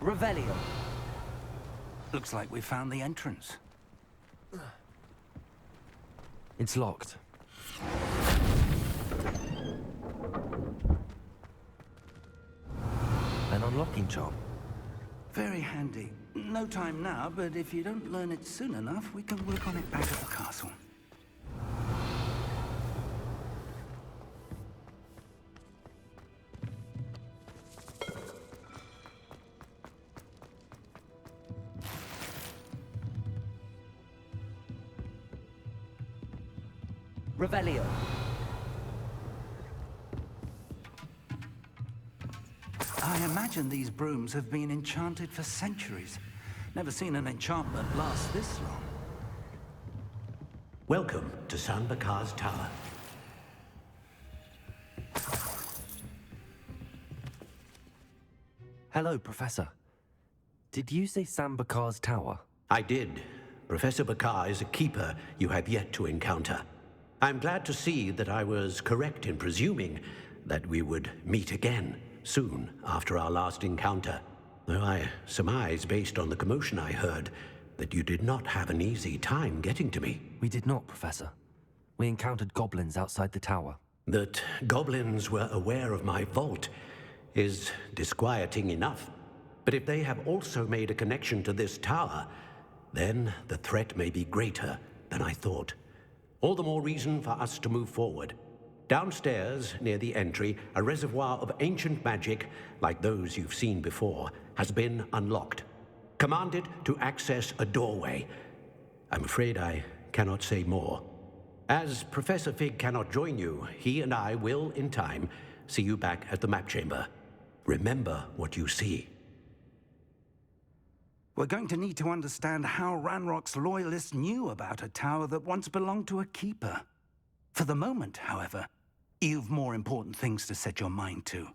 Revelio. Looks like we found the entrance. It's locked. An unlocking charm. Very handy. No time now, but if you don't learn it soon enough, we can work on it back at the castle. Revelio. I imagine these brooms have been enchanted for centuries. Never seen an enchantment last this long. Welcome to San Bakar's Tower. Hello, Professor. Did you say Sam Bakar's tower? I did. Professor Bakar is a keeper you have yet to encounter. I'm glad to see that I was correct in presuming that we would meet again soon after our last encounter. Though I surmise, based on the commotion I heard, that you did not have an easy time getting to me. We did not, Professor. We encountered goblins outside the tower. That goblins were aware of my vault is disquieting enough. But if they have also made a connection to this tower, then the threat may be greater than I thought. All the more reason for us to move forward. Downstairs, near the entry, a reservoir of ancient magic, like those you've seen before, has been unlocked. Commanded to access a doorway. I'm afraid I cannot say more. As Professor Fig cannot join you, he and I will, in time, see you back at the map chamber. Remember what you see. We're going to need to understand how Ranrock's loyalists knew about a tower that once belonged to a keeper. For the moment, however, you've more important things to set your mind to.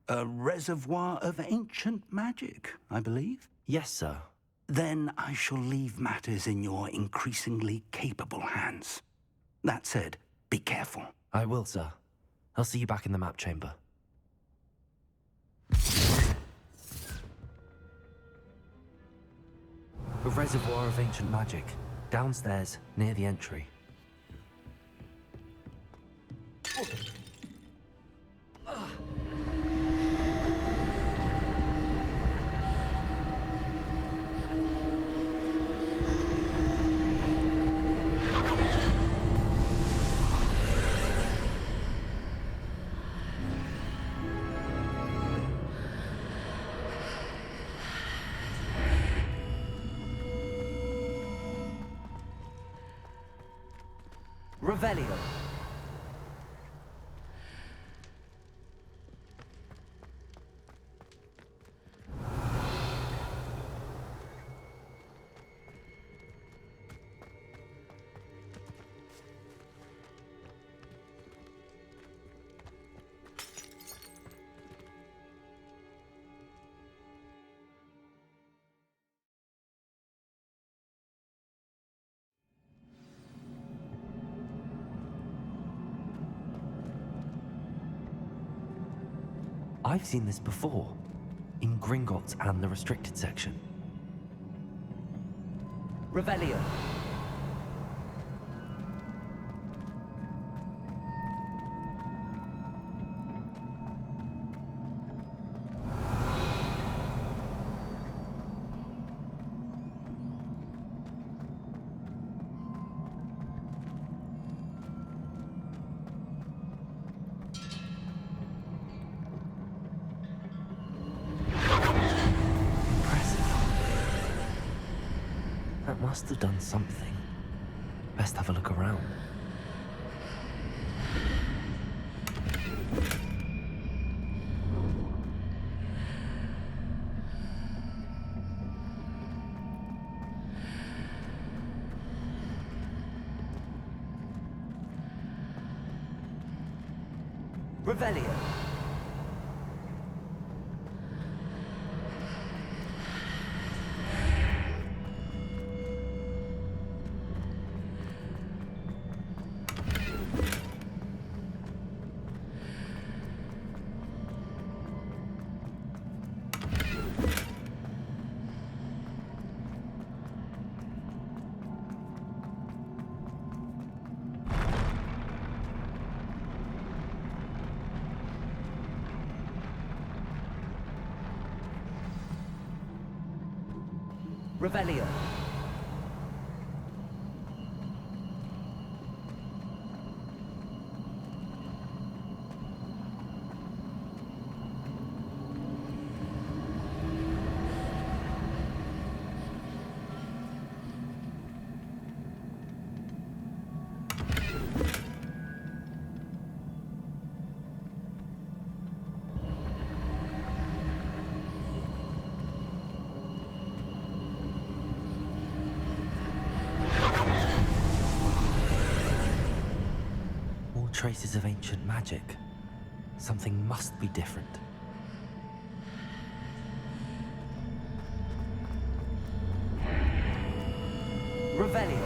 A reservoir of ancient magic, I believe? Yes, sir. Then I shall leave matters in your increasingly capable hands. That said, be careful. I will, sir. I'll see you back in the map chamber. A reservoir of ancient magic, downstairs, near the entry. Revelio. I've seen this before, in Gringotts and the restricted section. Revelio. That must have done something. Best have a look around. Revelio. Revelio. Traces of ancient magic. Something must be different. Revelio.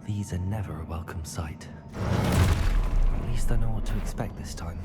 These are never a welcome sight. At least I know what to expect this time.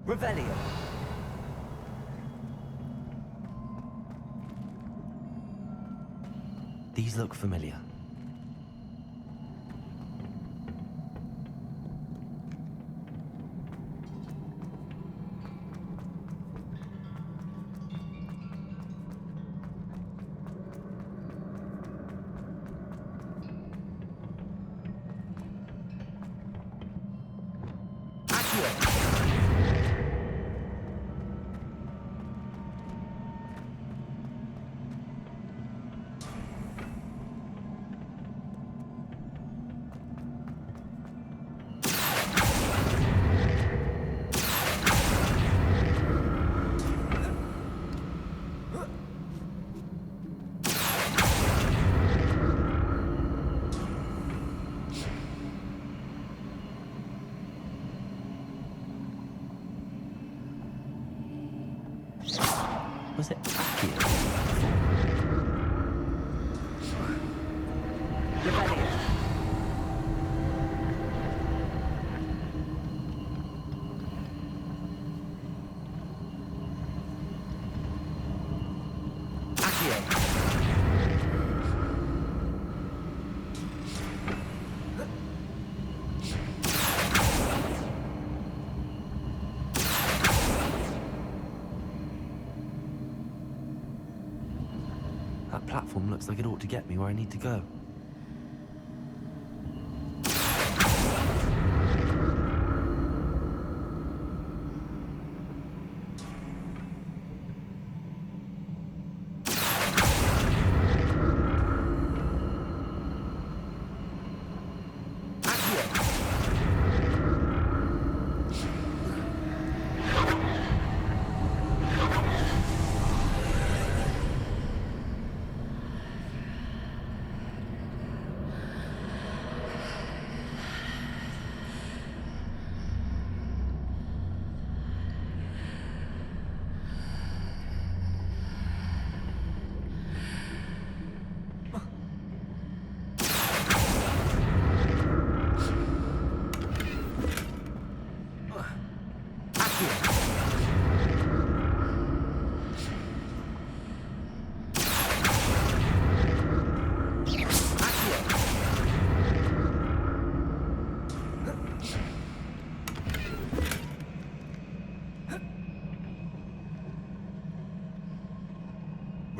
Revelio. These look familiar. Was it Accio? Revelio. Accio. That platform looks like it ought to get me where I need to go.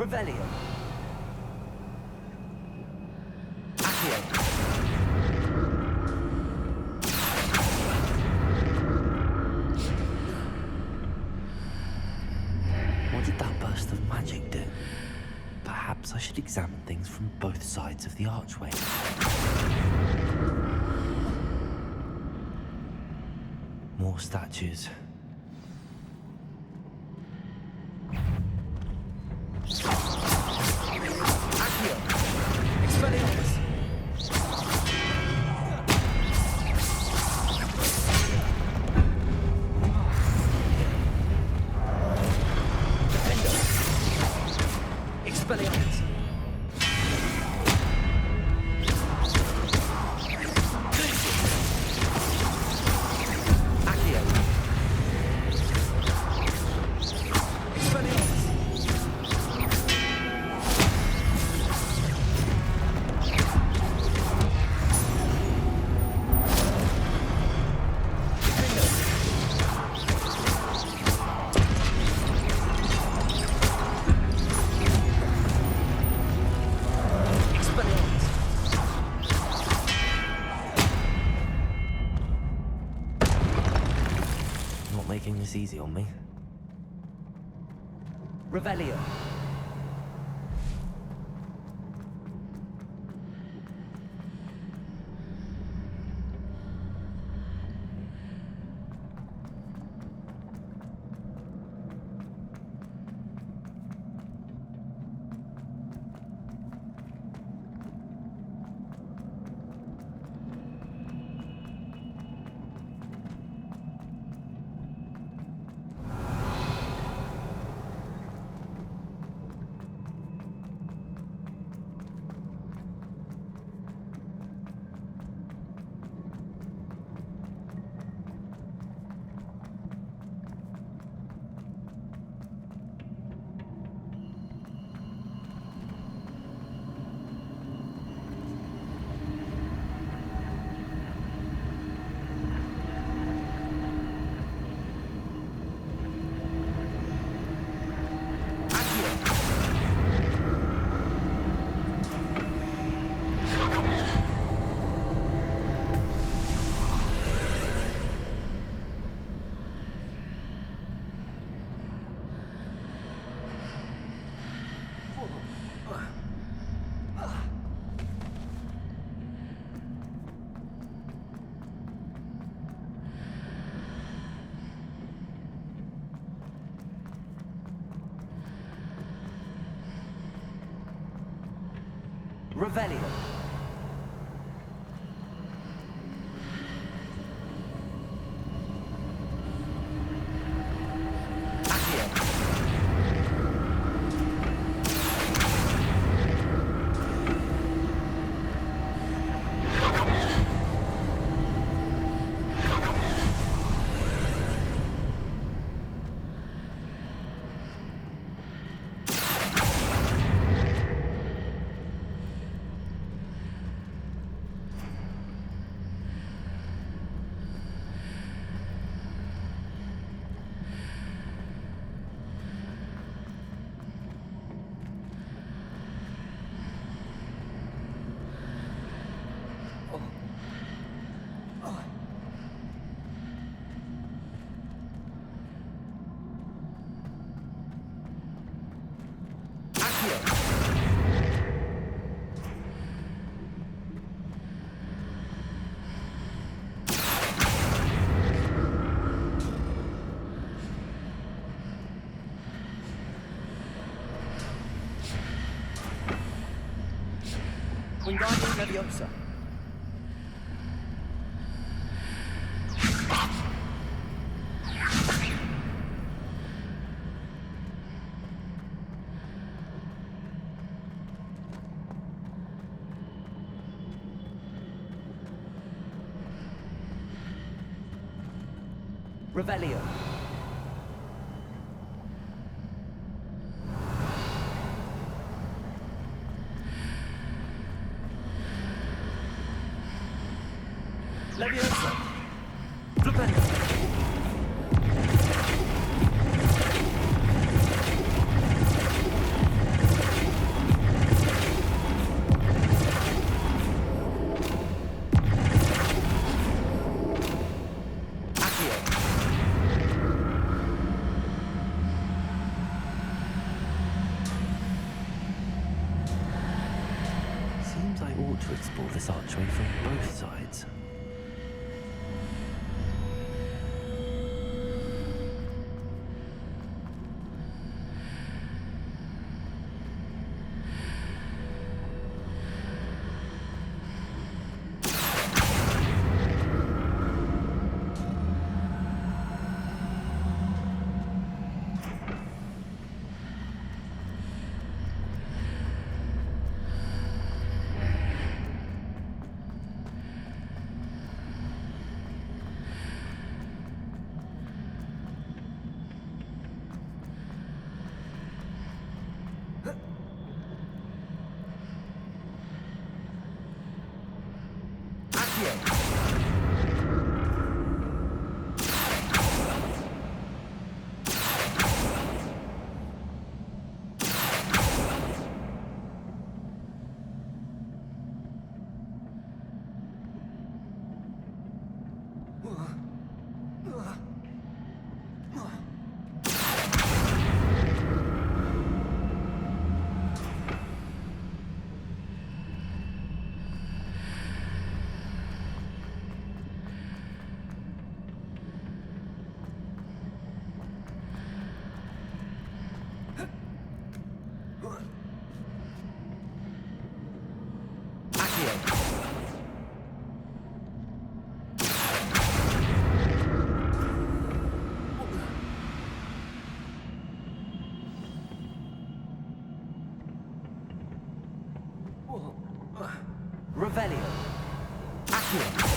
Revelio. Accio. What did that burst of magic do? Perhaps I should examine things from both sides of the archway. More statues. Accio! Expelliarmus! Defendo! Expelliarmus! Accio! Expelliarmus! Not making this easy on me. Revelio. Revelio. Accio. Wingardium Leviosa. Revelio. Leviosa. Flipendo. Revelio. Accio.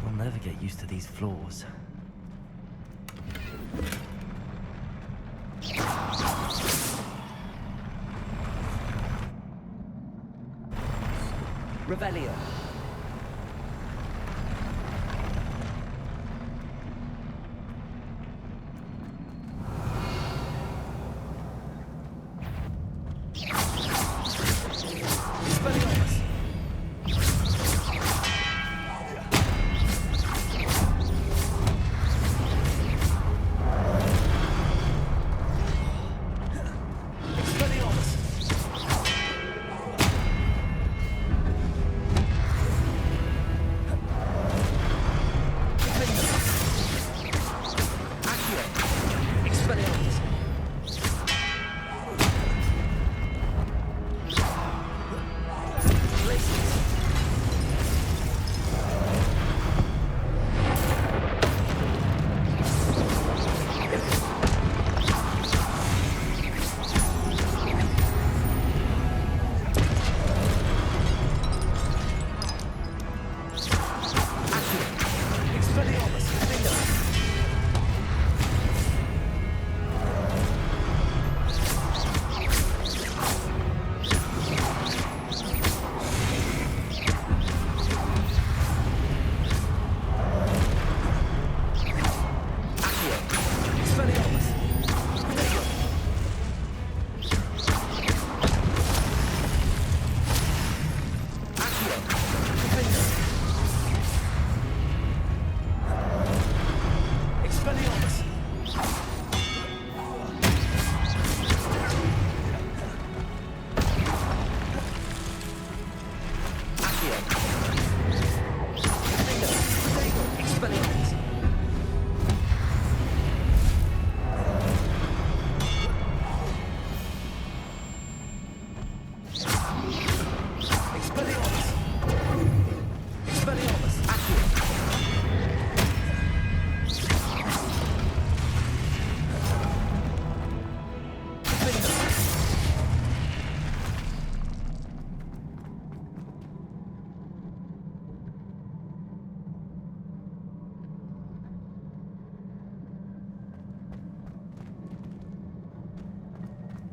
We'll never get used to these floors. Revelio.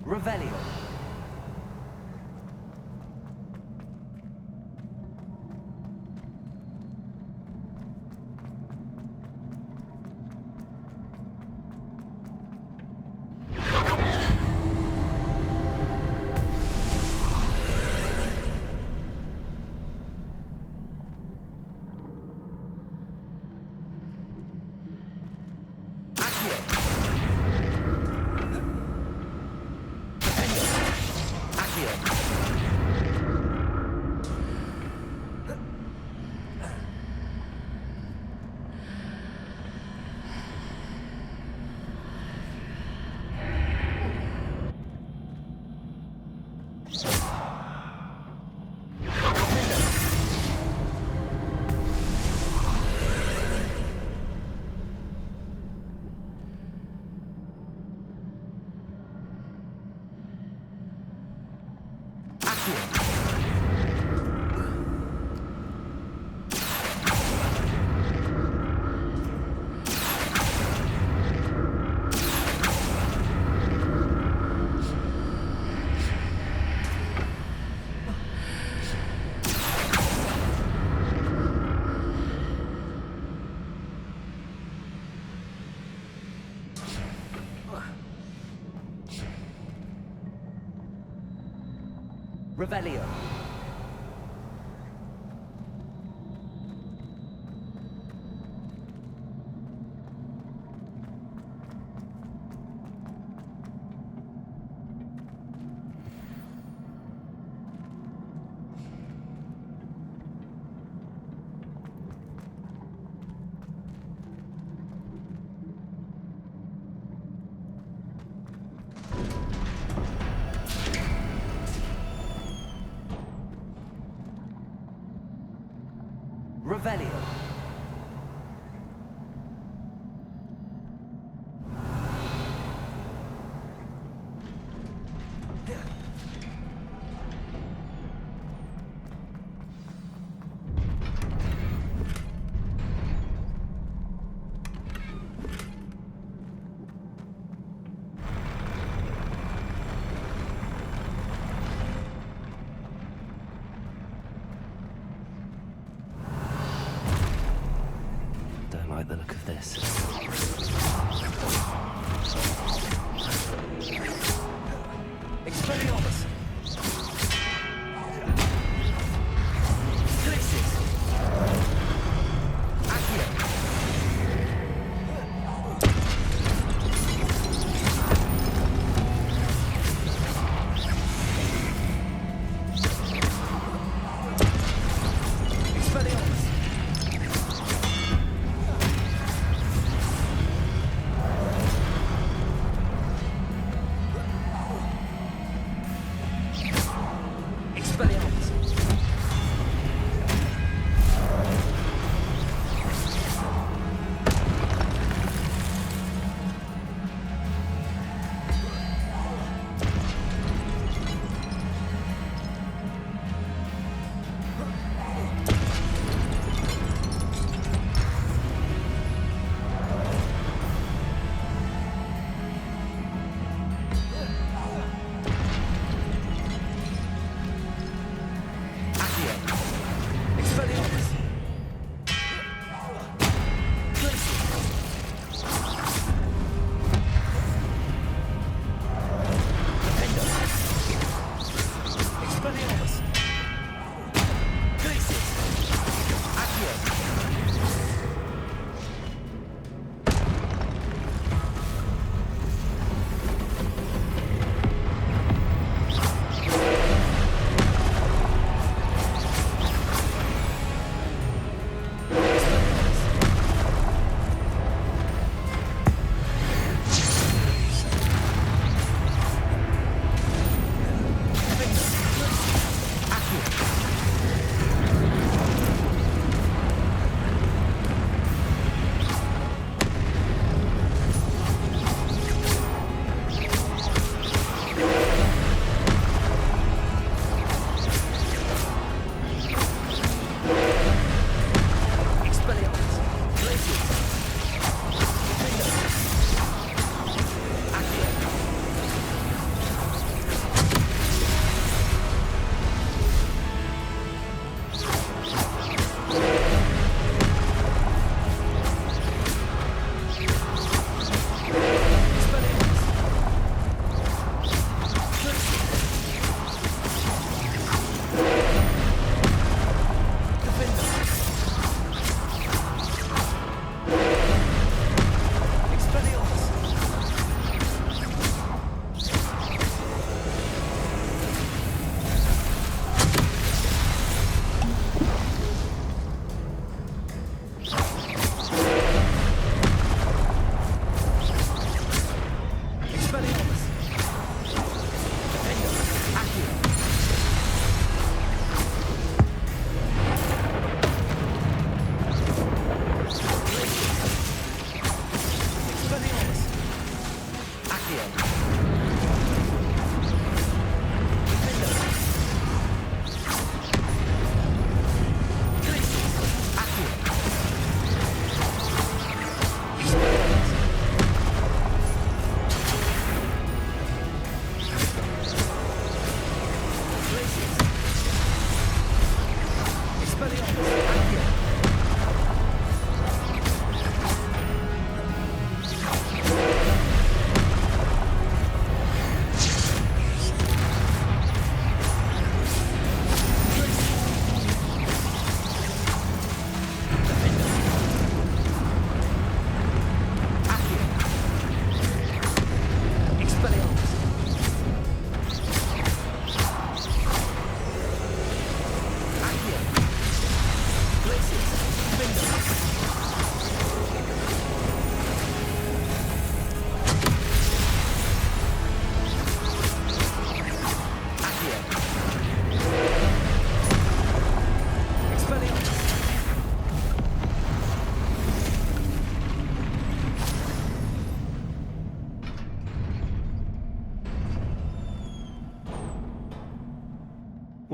Revelio. Revelio. Revelio. Don't like the look of this. Expelliarmus. Glacis. Accio. Expelliarmus.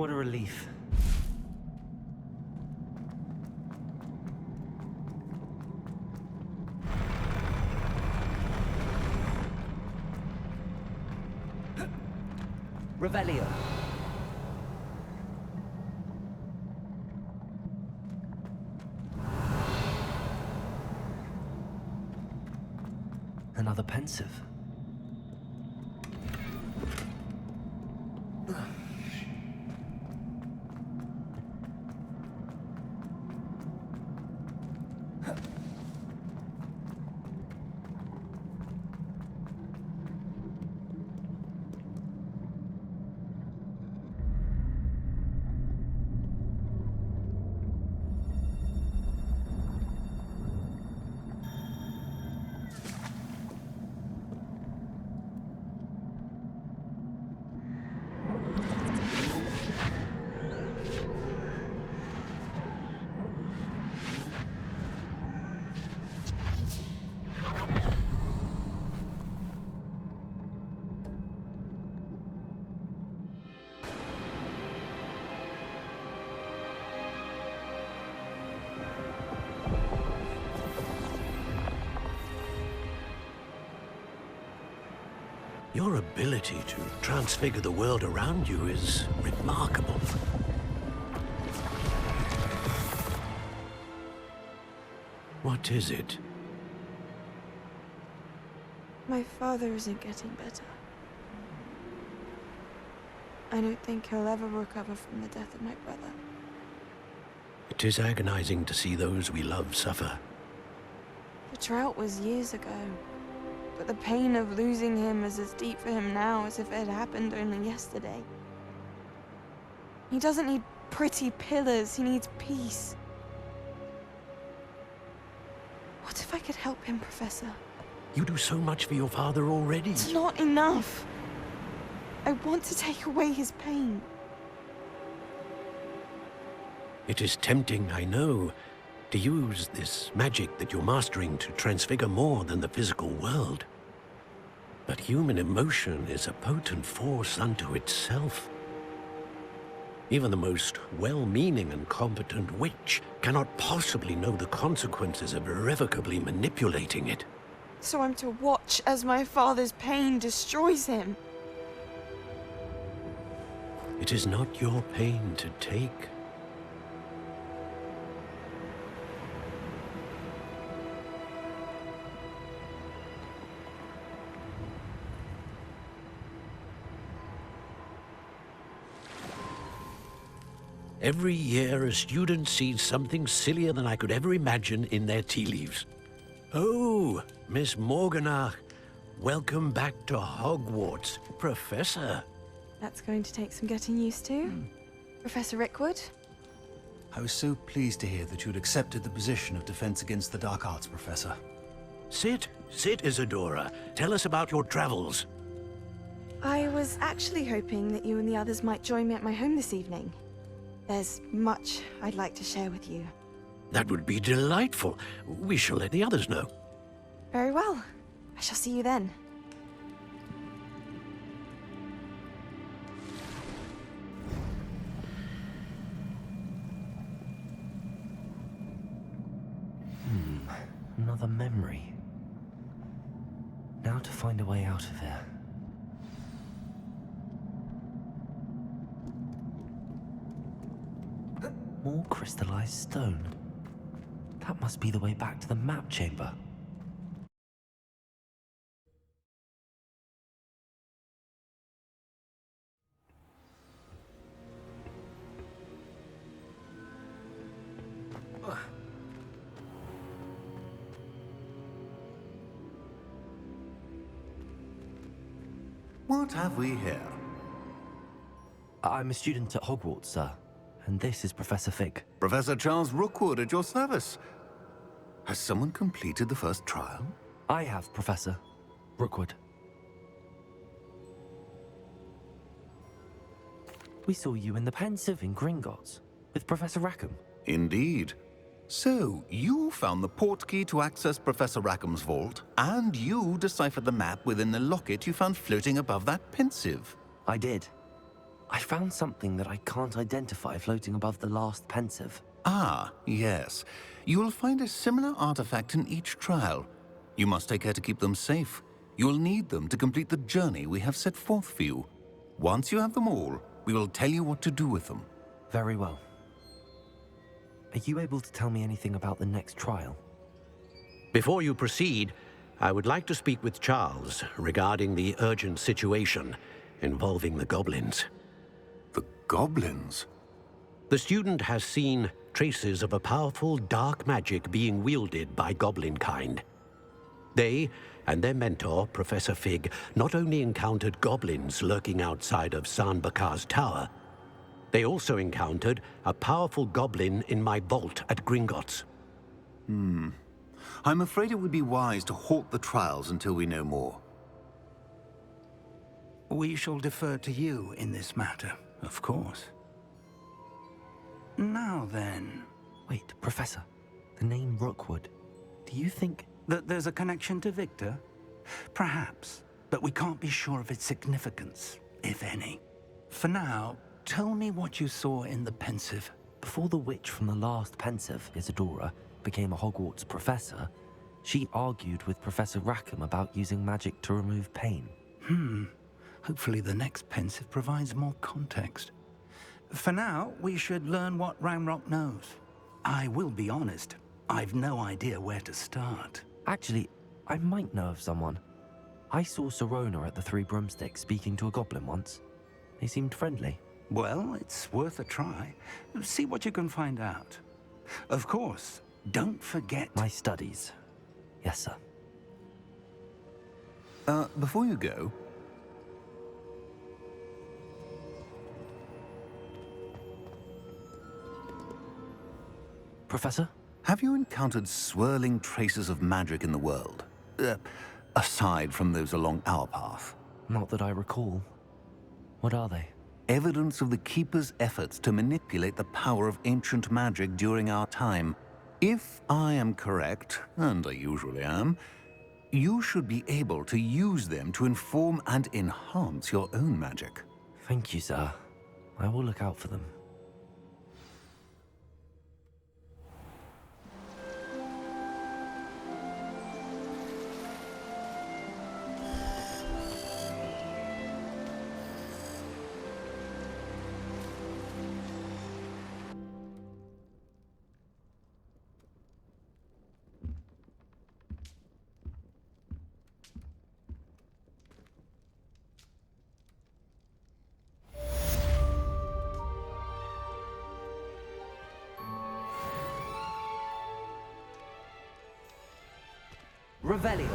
What a relief. Revelio. Another pensive. Your ability to transfigure the world around you is remarkable. What is it? My father isn't getting better. I don't think he'll ever recover from the death of my brother. It is agonizing to see those we love suffer. The drought was years ago, but the pain of losing him is as deep for him now as if it had happened only yesterday. He doesn't need pretty pillars, he needs peace. What if I could help him, Professor? You do so much for your father already. It's not enough. I want to take away his pain. It is tempting, I know, to use this magic that you're mastering to transfigure more than the physical world. But human emotion is a potent force unto itself. Even the most well-meaning and competent witch cannot possibly know the consequences of irrevocably manipulating it. So I'm to watch as my father's pain destroys him. It is not your pain to take. Every year, a student sees something sillier than I could ever imagine in their tea leaves. Oh, Miss Morganach, welcome back to Hogwarts, Professor. That's going to take some getting used to. Professor Rickwood? I was so pleased to hear that you'd accepted the position of Defense Against the Dark Arts, Professor. Sit, Isadora. Tell us about your travels. I was actually hoping that you and the others might join me at my home this evening. There's much I'd like to share with you. That would be delightful. We shall let the others know. Very well. I shall see you then. Another memory. Now to find a way out of here. More crystallized stone. That must be the way back to the map chamber. What have we here? I'm a student at Hogwarts, sir. And this is Professor Fig. Professor Charles Rookwood at your service. Has someone completed the first trial? I have, Professor Rookwood. We saw you in the Pensive in Gringotts with Professor Rackham. Indeed. So, you found the portkey to access Professor Rackham's vault, and you deciphered the map within the locket you found floating above that Pensive. I did. I found something that I can't identify floating above the last pensive. Ah, yes. You will find a similar artifact in each trial. You must take care to keep them safe. You will need them to complete the journey we have set forth for you. Once you have them all, we will tell you what to do with them. Very well. Are you able to tell me anything about the next trial? Before you proceed, I would like to speak with Charles regarding the urgent situation involving the goblins. The goblins? The student has seen traces of a powerful dark magic being wielded by goblin kind. They and their mentor, Professor Fig, not only encountered goblins lurking outside of San Bakar's tower, they also encountered a powerful goblin in my vault at Gringotts. I'm afraid it would be wise to halt the trials until we know more. We shall defer to you in this matter, of course. Now then, Wait, Professor. The name Rookwood. Do you think... that there's a connection to Victor? Perhaps, but we can't be sure of its significance, if any. For now, tell me what you saw in the pensive. Before the witch from the last pensive, Isadora, became a Hogwarts professor, she argued with Professor Rackham about using magic to remove pain. Hopefully the next pensive provides more context. For now, we should learn what Ranrock knows. I will be honest, I've no idea where to start. Actually, I might know of someone. I saw Sirona at the Three Broomsticks speaking to a goblin once. They seemed friendly. Well, it's worth a try. See what you can find out. Of course, don't forget... My studies. Yes, sir. Before you go... Professor? Have you encountered swirling traces of magic in the world? Aside from those along our path. Not that I recall. What are they? Evidence of the Keeper's efforts to manipulate the power of ancient magic during our time. If I am correct, and I usually am, you should be able to use them to inform and enhance your own magic. Thank you, sir. I will look out for them. Revelio.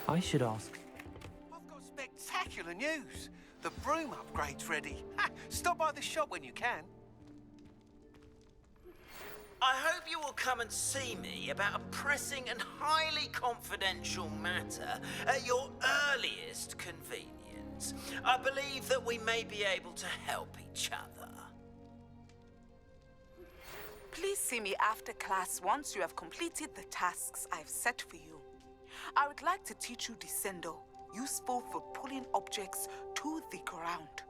I should ask. I've got spectacular news. The broom upgrade's ready. Ha! Stop by the shop when you can. I hope you will come and see me about a pressing and highly confidential matter at your earliest convenience. I believe that we may be able to help each other. Please see me after class once you have completed the tasks I've set for you. I would like to teach you Descendo, useful for pulling objects to the ground.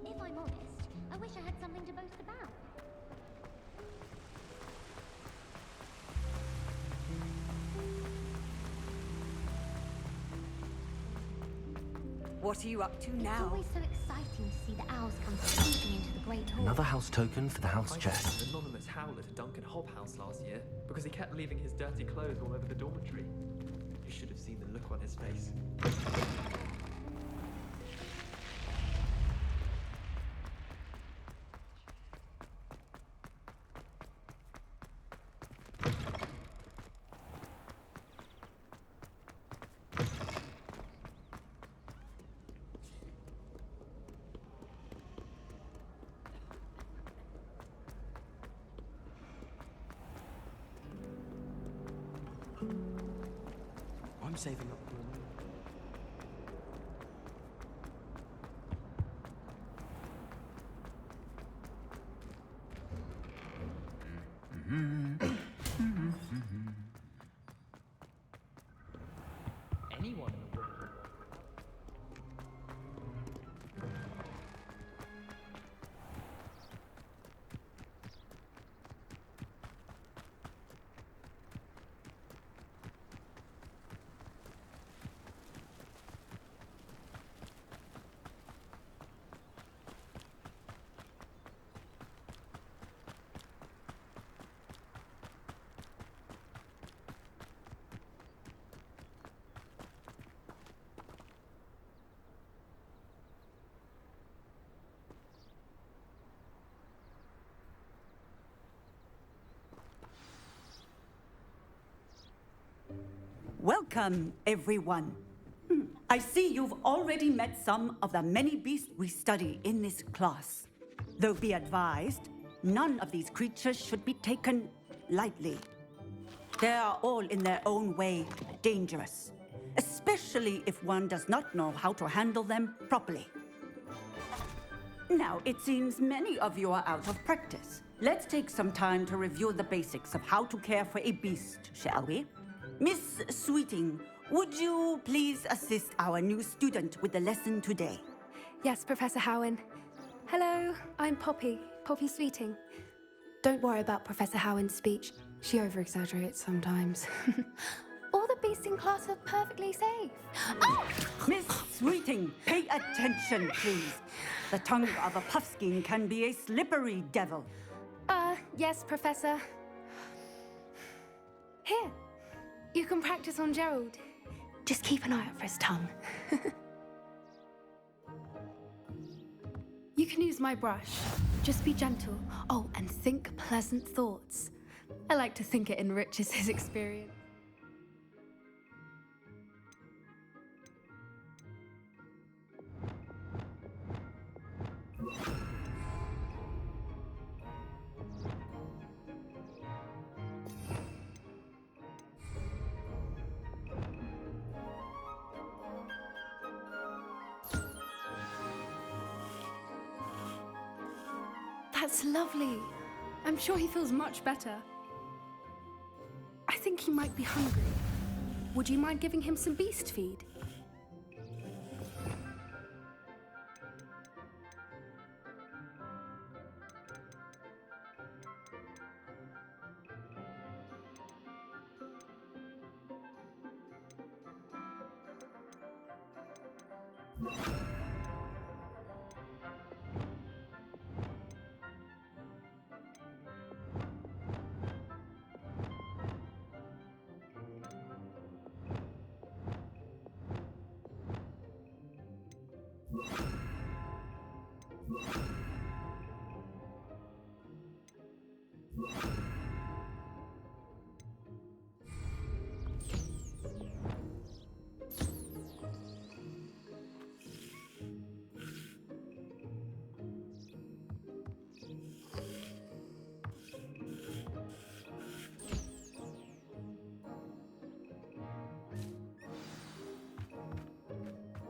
If I'm honest, I wish I had something to boast about. What are you up to It's now? always so exciting to see the owls come sneaking into the Great Hall. Another house token for the house I chest. found an anonymous howler to Duncan Hobhouse last year because he kept leaving his dirty clothes all over the dormitory. You should have seen the look on his face. I'm saving up for more. Anyone in the world. Welcome, everyone. I see you've already met some of the many beasts we study in this class. Though be advised, none of these creatures should be taken lightly. They are all in their own way dangerous, especially if one does not know how to handle them properly. Now, it seems many of you are out of practice. Let's take some time to review the basics of how to care for a beast, shall we? Miss Sweeting, would you please assist our new student with the lesson today? Yes, Professor Howen. Hello, I'm Poppy Sweeting. Don't worry about Professor Howen's speech. She over-exaggerates sometimes. All the beasts in class are perfectly safe. Oh! Miss Sweeting, pay attention, please. The tongue of a puffskein can be a slippery devil. Yes, Professor. Here, you can practice on Gerald. Just keep an eye out for his tongue. You can use my brush. Just be gentle. Oh, and think pleasant thoughts. I like to think it enriches his experience. That's lovely. I'm sure he feels much better. I think he might be hungry. Would you mind giving him some beast feed?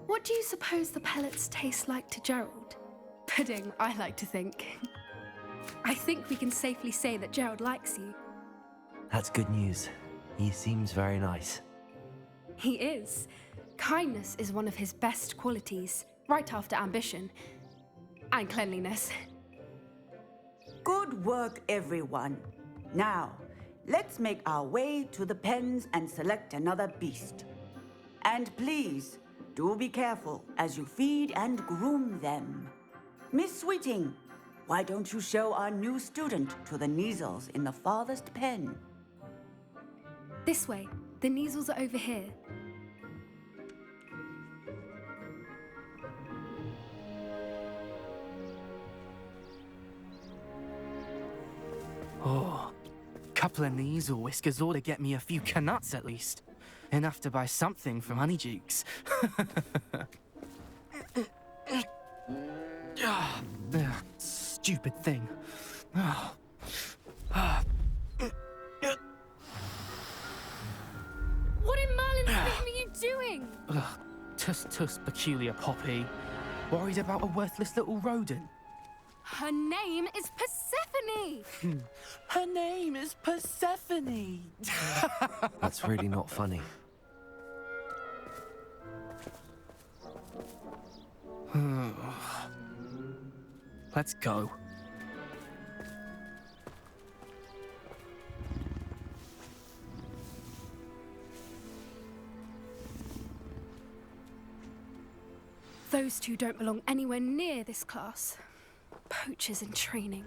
What do you suppose the pellets taste like to Gerald? Pudding, I like to think. I think we can safely say that Gerald likes you. That's good news. He seems very nice. He is. Kindness is one of his best qualities, right after ambition. And cleanliness. Good work, everyone. Now, let's make our way to the pens and select another beast. And please, do be careful as you feed and groom them. Miss Sweeting, why don't you show our new student to the Neasels in the farthest pen? This way. The Neasels are over here. Oh, couple of Neasel whiskers ought to get me a few canuts at least. Enough to buy something from Honeydukes. Stupid thing. What in Merlin's name are you doing? Tuss, peculiar Poppy. Worried about a worthless little rodent? Her name is Persephone! Her name is Persephone! That's really not funny. Let's go. Those two don't belong anywhere near this class. Poachers in training.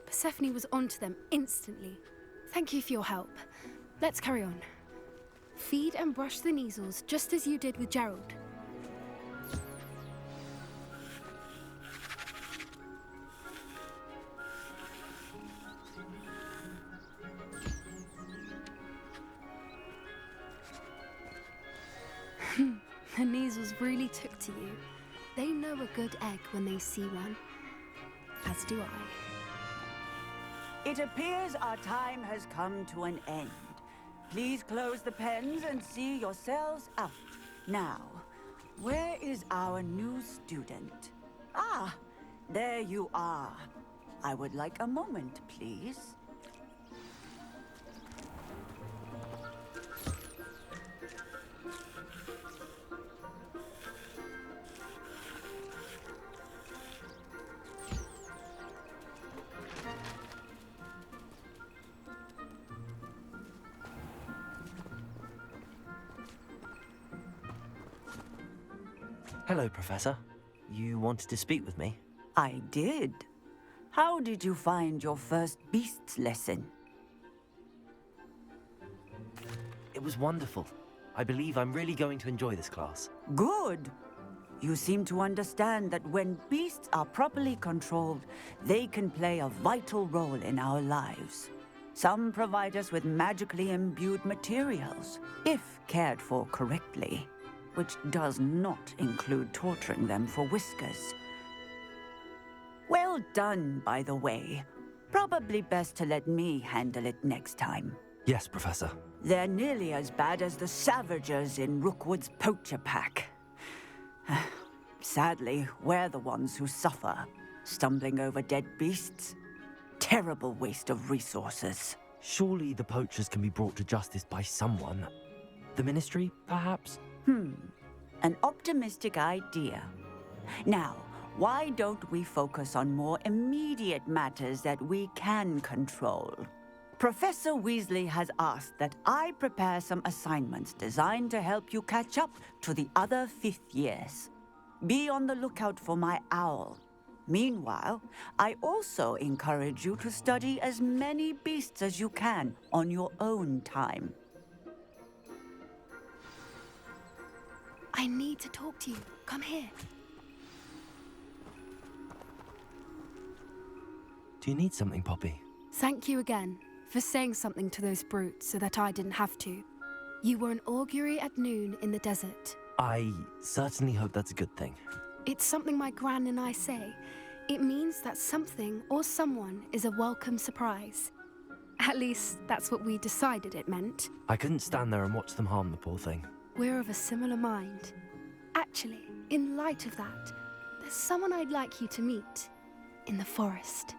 Persephone was onto them instantly. Thank you for your help. Let's carry on. Feed and brush the Neasels just as you did with Gerald. The Neasels really took to you. They know a good egg when they see one. As do I. It appears our time has come to an end. Please close the pens and see yourselves out. Now, where is our new student? Ah, there you are. I would like a moment, please. Hello, Professor. You wanted to speak with me? I did. How did you find your first beasts lesson? It was wonderful. I believe I'm really going to enjoy this class. Good. You seem to understand that when beasts are properly controlled, they can play a vital role in our lives. Some provide us with magically imbued materials, if cared for correctly, which does not include torturing them for whiskers. Well done, by the way. Probably best to let me handle it next time. Yes, Professor. They're nearly as bad as the Savagers in Rookwood's poacher pack. Sadly, we're the ones who suffer. stumbling over dead beasts. Terrible waste of resources. Surely the poachers can be brought to justice by someone. The Ministry, perhaps? An optimistic idea. Now, why don't we focus on more immediate matters that we can control? Professor Weasley has asked that I prepare some assignments designed to help you catch up to the other fifth years. Be on the lookout for my owl. Meanwhile, I also encourage you to study as many beasts as you can on your own time. I need to talk to you. Come here. Do you need something, Poppy? Thank you again for saying something to those brutes so that I didn't have to. You were an augury at noon in the desert. I certainly hope that's a good thing. It's something my gran and I say. It means that something or someone is a welcome surprise. At least, that's what we decided it meant. I couldn't stand there and watch them harm the poor thing. We're of a similar mind. Actually, in light of that, there's someone I'd like you to meet in the forest.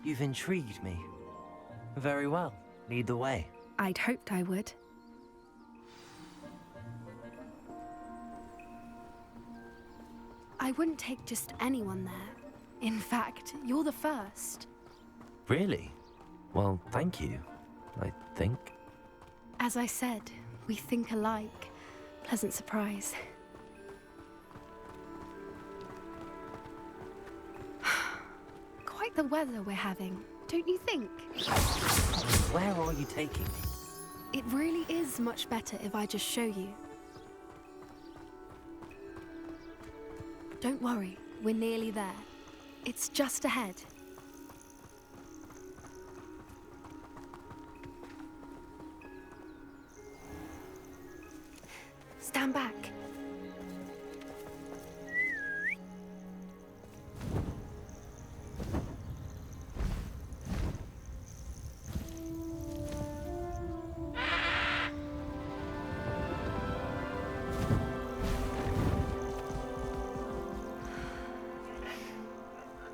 You've intrigued me. Very well. Lead the way. I'd hoped I would. I wouldn't take just anyone there. In fact, you're the first. Really? Well, thank you, I think. As I said, we think alike. Pleasant surprise. Quite the weather we're having, don't you think? Where are you taking me? It really is much better if I just show you. Don't worry, we're nearly there. It's just ahead. Stand back.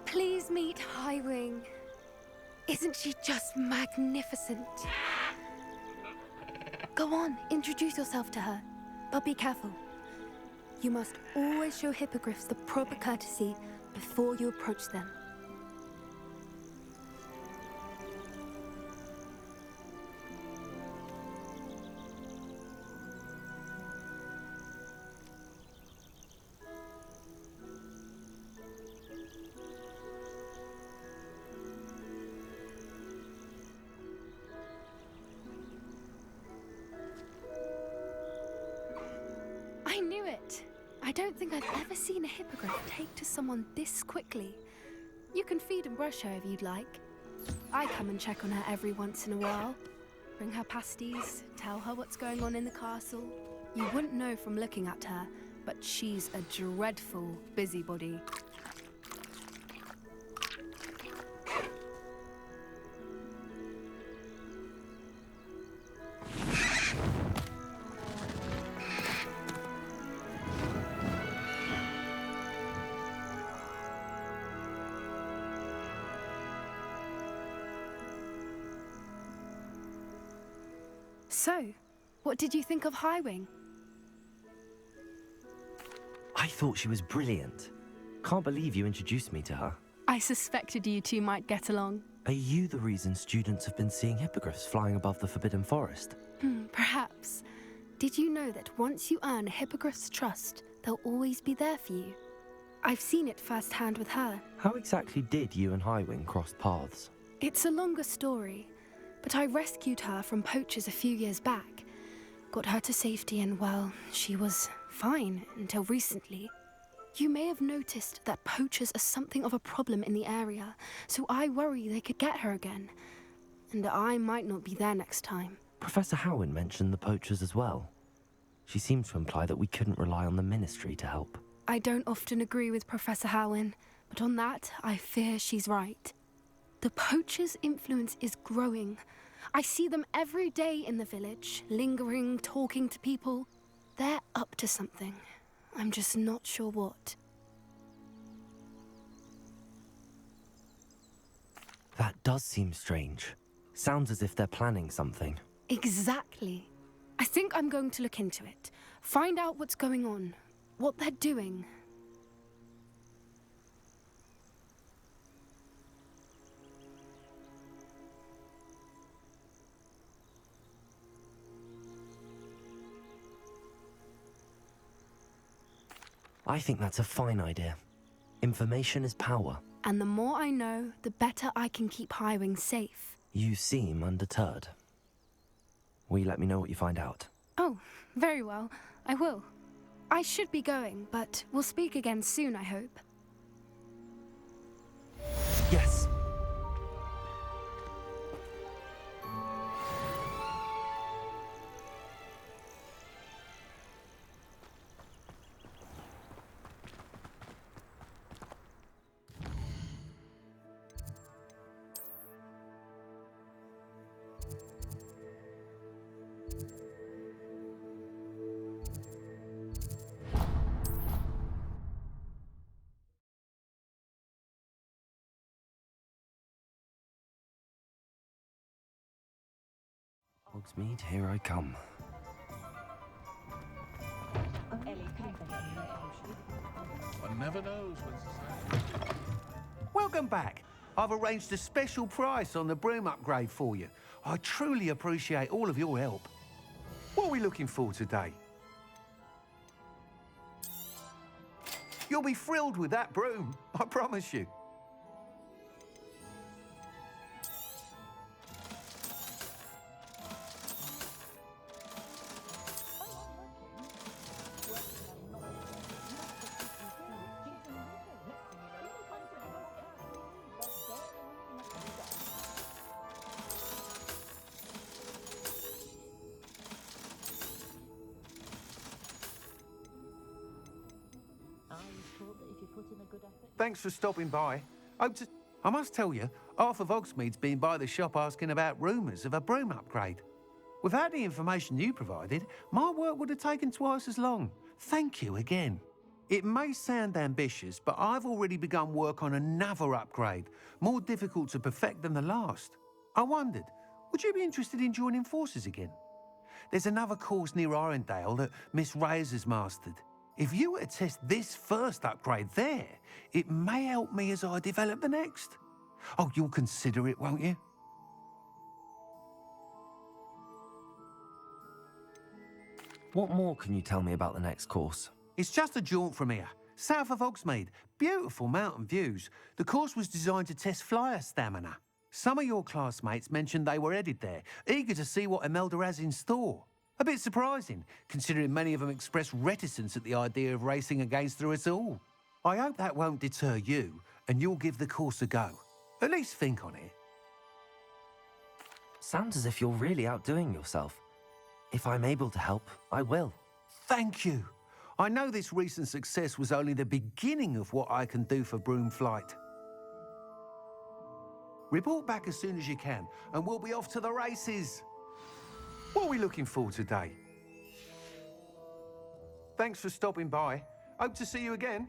Please meet Highwing. Isn't she just magnificent? Go on, introduce yourself to her. But be careful. You must always show hippogriffs the proper courtesy before you approach them. I knew it! I don't think I've ever seen a hippogriff take to someone this quickly. You can feed and brush her if you'd like. I come and check on her every once in a while. Bring her pasties, tell her what's going on in the castle. You wouldn't know from looking at her, but she's a dreadful busybody. So, what did you think of Highwing? I thought she was brilliant. Can't believe you introduced me to her. I suspected you two might get along. Are you the reason students have been seeing hippogriffs flying above the Forbidden Forest? Perhaps. Did you know that once you earn a hippogriff's trust, they'll always be there for you? I've seen it firsthand with her. How exactly did you and Highwing cross paths? It's a longer story, but I rescued her from poachers a few years back. Got her to safety and, well, she was fine until recently. You may have noticed that poachers are something of a problem in the area, so I worry they could get her again. And I might not be there next time. Professor Howin mentioned the poachers as well. She seemed to imply that we couldn't rely on the Ministry to help. I don't often agree with Professor Howin, but on that, I fear she's right. The poachers' influence is growing. I see them every day in the village, lingering, talking to people. They're up to something. I'm just not sure what. That does seem strange. Sounds as if they're planning something. Exactly. I think I'm going to look into it. Find out what's going on. What they're doing. I think that's a fine idea. Information is power. And the more I know, the better I can keep Highwing safe. You seem undeterred. Will you let me know what you find out? Oh, very well. I will. I should be going, but we'll speak again soon, I hope. Yes. Hogsmeade, here I come. One never knows when society... Welcome back. I've arranged a special price on the broom upgrade for you. I truly appreciate all of your help. What are we looking for today? You'll be thrilled with that broom, I promise you. Thanks for stopping by. I must tell you, half of Hogsmeade's been by the shop asking about rumours of a broom upgrade. Without the information you provided, my work would have taken twice as long. Thank you again. It may sound ambitious, but I've already begun work on another upgrade, more difficult to perfect than the last. I wondered, would you be interested in joining forces again? There's another course near Arendelle that Miss Reyes has mastered. If you were to test this first upgrade there, it may help me as I develop the next. Oh, you'll consider it, won't you? What more can you tell me about the next course? It's just a jaunt from here, south of Hogsmeade. Beautiful mountain views. The course was designed to test flyer stamina. Some of your classmates mentioned they were headed there, eager to see what Imelda has in store. A bit surprising, considering many of them expressed reticence at the idea of racing against her at all. I hope that won't deter you, and you'll give the course a go. At least think on it. Sounds as if you're really outdoing yourself. If I'm able to help, I will. Thank you. I know this recent success was only the beginning of what I can do for Broomflight. Report back as soon as you can, and we'll be off to the races. What are we looking for today? Thanks for stopping by. Hope to see you again.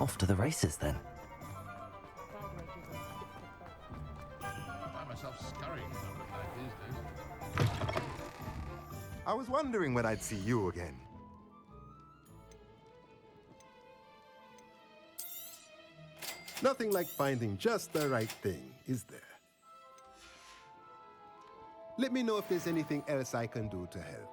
Off to the races, then. I find myself scurrying over the place these days. I was wondering when I'd see you again. Nothing like finding just the right thing, is there? Let me know if there's anything else I can do to help.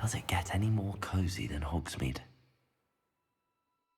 Does it get any more cozy than Hogsmeade?